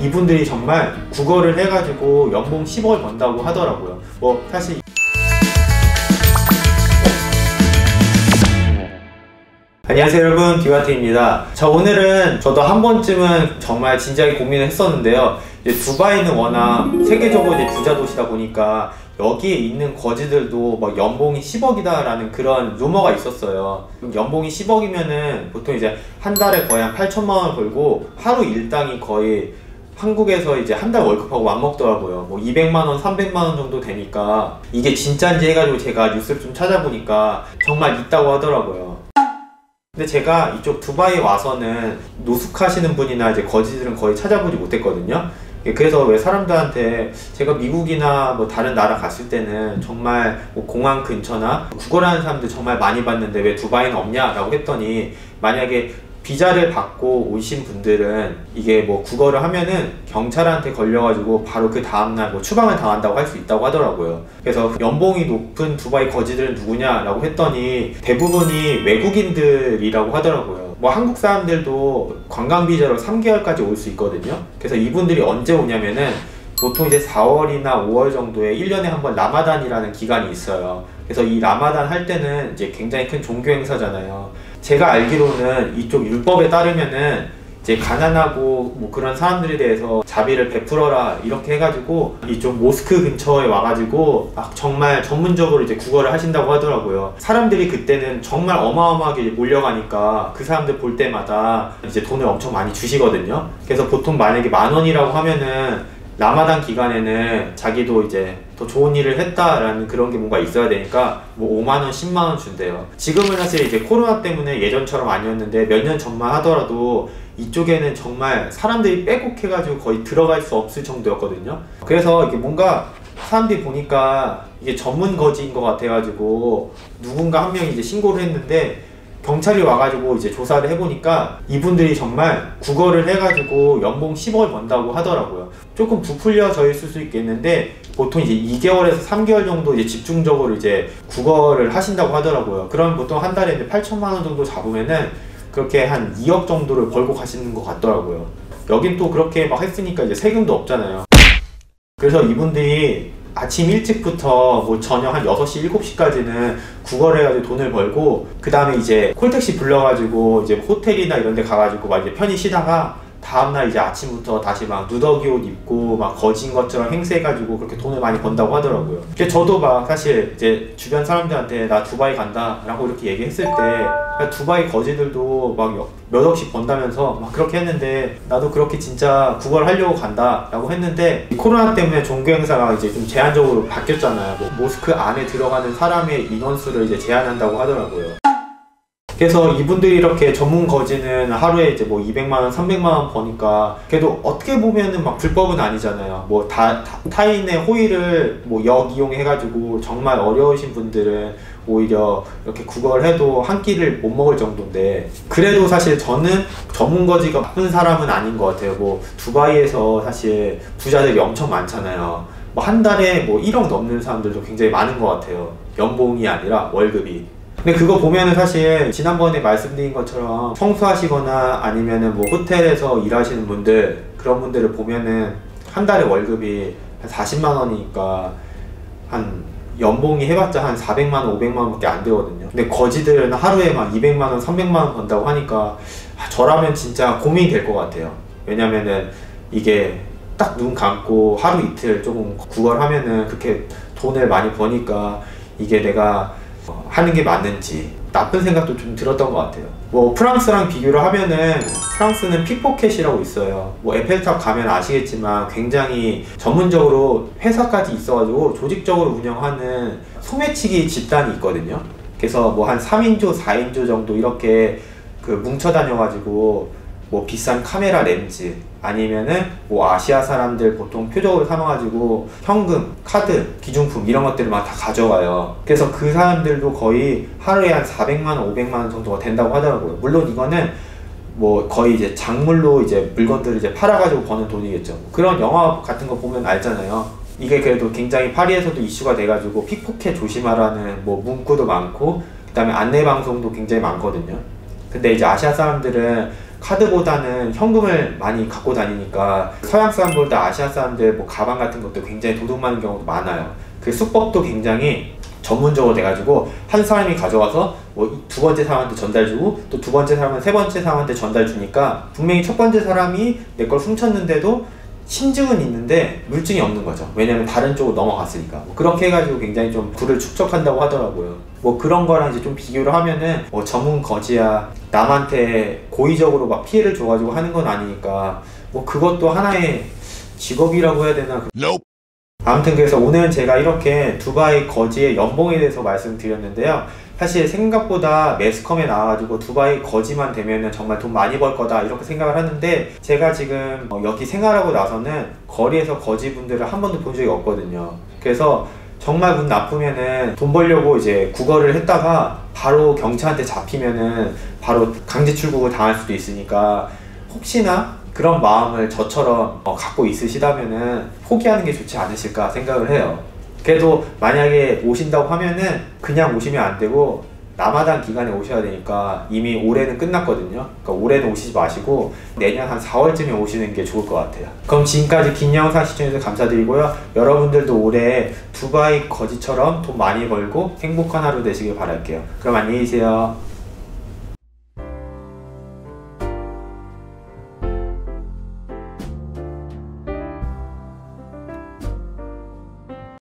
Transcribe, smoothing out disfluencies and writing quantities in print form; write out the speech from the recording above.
이분들이 정말 국어를 해가지고 연봉 10억을 번다고 하더라고요. 뭐 사실 안녕하세요 여러분, 디와트입니다. 자, 오늘은 저도 한 번쯤은 정말 진지하게 고민을 했었는데요. 이제 두바이는 워낙 세계적으로 이제 부자 도시다 보니까 여기에 있는 거지들도 뭐 연봉이 10억이다 라는 그런 루머가 있었어요. 연봉이 10억이면은 보통 이제 한 달에 거의 한 8천만 원 벌고 하루 일당이 거의 한국에서 이제 한 달 월급하고 맞먹더라고요. 뭐 200만 원, 300만 원 정도 되니까 이게 진짜인지 해가지고 제가 뉴스를 좀 찾아보니까 정말 있다고 하더라고요. 근데 제가 이쪽 두바이에 와서는 노숙하시는 분이나 이제 거지들은 거의 찾아보지 못했거든요. 그래서 왜 사람들한테 제가 미국이나 뭐 다른 나라 갔을 때는 정말 뭐 공항 근처나 국어를 하는 사람들 정말 많이 봤는데 왜 두바이는 없냐 라고 했더니, 만약에 비자를 받고 오신 분들은 이게 뭐 국어를 하면은 경찰한테 걸려가지고 바로 그 다음날 뭐 추방을 당한다고 할 수 있다고 하더라고요. 그래서 연봉이 높은 두바이 거지들은 누구냐라고 했더니 대부분이 외국인들이라고 하더라고요. 뭐 한국 사람들도 관광 비자로 3개월까지 올 수 있거든요. 그래서 이분들이 언제 오냐면은 보통 이제 4월이나 5월 정도에 1년에 한 번 라마단이라는 기간이 있어요. 그래서 이 라마단 할 때는 이제 굉장히 큰 종교 행사잖아요. 제가 알기로는 이쪽 율법에 따르면은 이제 가난하고 뭐 그런 사람들에 대해서 자비를 베풀어라 이렇게 해가지고 이쪽 모스크 근처에 와가지고 막 정말 전문적으로 이제 국어를 하신다고 하더라고요. 사람들이 그때는 정말 어마어마하게 몰려가니까 그 사람들 볼 때마다 이제 돈을 엄청 많이 주시거든요. 그래서 보통 만약에 10,000원이라고 하면은 라마단 기간에는 자기도 이제 더 좋은 일을 했다라는 그런 게 뭔가 있어야 되니까 뭐 5만원, 10만원 준대요. 지금은 사실 이제 코로나 때문에 예전처럼 아니었는데 몇 년 전만 하더라도 이쪽에는 정말 사람들이 빼곡해가지고 거의 들어갈 수 없을 정도였거든요. 그래서 이게 뭔가 사람들이 보니까 이게 전문 거지인 것 같아가지고 누군가 한 명이 이제 신고를 했는데 경찰이 와가지고 이제 조사를 해보니까 이분들이 정말 국어를 해가지고 연봉 10억을 번다고 하더라고요. 조금 부풀려져 있을 수 있겠는데 보통 이제 2개월에서 3개월 정도 이제 집중적으로 이제 국어를 하신다고 하더라고요. 그럼 보통 한 달에 이제 8천만 원 정도 잡으면은 그렇게 한 2억 정도를 벌고 가시는 것 같더라고요. 여긴 또 그렇게 막 했으니까 이제 세금도 없잖아요. 그래서 이분들이 아침 일찍부터 뭐 저녁 한 6시, 7시까지는 국어를 해가지고 돈을 벌고 그 다음에 이제 콜택시 불러가지고 이제 호텔이나 이런 데 가가지고 막 이제 편히 쉬다가 다음날 이제 아침부터 다시 막 누더기 옷 입고 막 거지인 것처럼 행세해가지고 그렇게 돈을 많이 번다고 하더라고요. 근데 저도 막 사실 이제 주변 사람들한테 나 두바이 간다 라고 이렇게 얘기했을 때 두바이 거지들도 막 몇 억씩 번다면서 막 그렇게 했는데 나도 그렇게 진짜 국어를 하려고 간다 라고 했는데 코로나 때문에 종교 행사가 이제 좀 제한적으로 바뀌었잖아요. 뭐 모스크 안에 들어가는 사람의 인원수를 이제 제한한다고 하더라고요. 그래서 이분들이 이렇게 전문 거지는 하루에 이제 뭐 200만원, 300만원 버니까 그래도 어떻게 보면은 막 불법은 아니잖아요. 뭐 타인의 호의를 뭐 역이용해가지고 정말 어려우신 분들은 오히려 이렇게 국어를 해도 한 끼를 못 먹을 정도인데, 그래도 사실 저는 전문 거지가 나쁜 사람은 아닌 것 같아요. 뭐 두바이에서 사실 부자들이 엄청 많잖아요. 뭐 한 달에 뭐 1억 넘는 사람들도 굉장히 많은 것 같아요. 연봉이 아니라 월급이. 근데 그거 보면은 사실 지난번에 말씀드린 것처럼 청소하시거나 아니면은 뭐 호텔에서 일하시는 분들, 그런 분들을 보면은 한 달에 월급이 한 40만 원이니까 한 연봉이 해봤자 한 400만 원, 500만 원 밖에 안 되거든요. 근데 거지들은 하루에 막 200만 원, 300만 원 번다고 하니까 저라면 진짜 고민이 될 것 같아요. 왜냐면은 이게 딱 눈 감고 하루 이틀 조금 국어를 하면은 그렇게 돈을 많이 버니까 이게 내가 하는 게 맞는지 나쁜 생각도 좀 들었던 것 같아요. 뭐 프랑스랑 비교를 하면은 프랑스는 픽포켓이라고 있어요. 뭐 에펠탑 가면 아시겠지만 굉장히 전문적으로 회사까지 있어가지고 조직적으로 운영하는 소매치기 집단이 있거든요. 그래서 뭐 한 3인조, 4인조 정도 이렇게 그 뭉쳐 다녀가지고 뭐 비싼 카메라 렌즈 아니면은 뭐 아시아 사람들 보통 표적으로 삼아가지고 현금, 카드, 기중품 이런 것들을 막 다 가져가요. 그래서 그 사람들도 거의 하루에 한 400만 원, 500만 원 정도가 된다고 하더라고요. 물론 이거는 뭐 거의 이제 작물로 이제 물건들을 이제 팔아가지고 버는 돈이겠죠. 그런 영화 같은 거 보면 알잖아요. 이게 그래도 굉장히 파리에서도 이슈가 돼가지고 픽포켓 조심하라는 뭐 문구도 많고 그 다음에 안내 방송도 굉장히 많거든요. 근데 이제 아시아 사람들은 카드보다는 현금을 많이 갖고 다니니까 서양 사람보다 아시아 사람들 뭐 가방 같은 것도 굉장히 도둑 많은 경우도 많아요. 그 수법도 굉장히 전문적으로 돼가지고 한 사람이 가져가서 뭐 두 번째 사람한테 전달 주고 또 두 번째 사람은 세 번째 사람한테 전달 주니까 분명히 첫 번째 사람이 내 걸 훔쳤는데도 심증은 있는데 물증이 없는 거죠. 왜냐면 다른 쪽으로 넘어갔으니까. 뭐 그렇게 해가지고 굉장히 좀 부를 축적한다고 하더라고요. 뭐 그런 거랑 이제 좀 비교를 하면은 뭐 전문 거지야 남한테 고의적으로 막 피해를 줘가지고 하는 건 아니니까 뭐 그것도 하나의 직업이라고 해야 되나. 아무튼 그래서 오늘 제가 이렇게 두바이 거지의 연봉에 대해서 말씀드렸는데요. 사실 생각보다 매스컴에 나와가지고 두바이 거지만 되면은 정말 돈 많이 벌 거다 이렇게 생각을 하는데 제가 지금 여기 생활하고 나서는 거리에서 거지분들을 한 번도 본 적이 없거든요. 그래서 정말 운 나쁘면은 돈 벌려고 이제 구걸을 했다가 바로 경찰한테 잡히면은 바로 강제 출국을 당할 수도 있으니까 혹시나 그런 마음을 저처럼 갖고 있으시다면은 포기하는 게 좋지 않으실까 생각을 해요. 그래도 만약에 오신다고 하면은 그냥 오시면 안 되고 라마단 기간에 오셔야 되니까 이미 올해는 끝났거든요. 그러니까 올해는 오시지 마시고 내년 한 4월쯤에 오시는 게 좋을 것 같아요. 그럼 지금까지 긴 영상 시청해주셔서 감사드리고요. 여러분들도 올해 두바이 거지처럼 돈 많이 벌고 행복한 하루 되시길 바랄게요. 그럼 안녕히 계세요.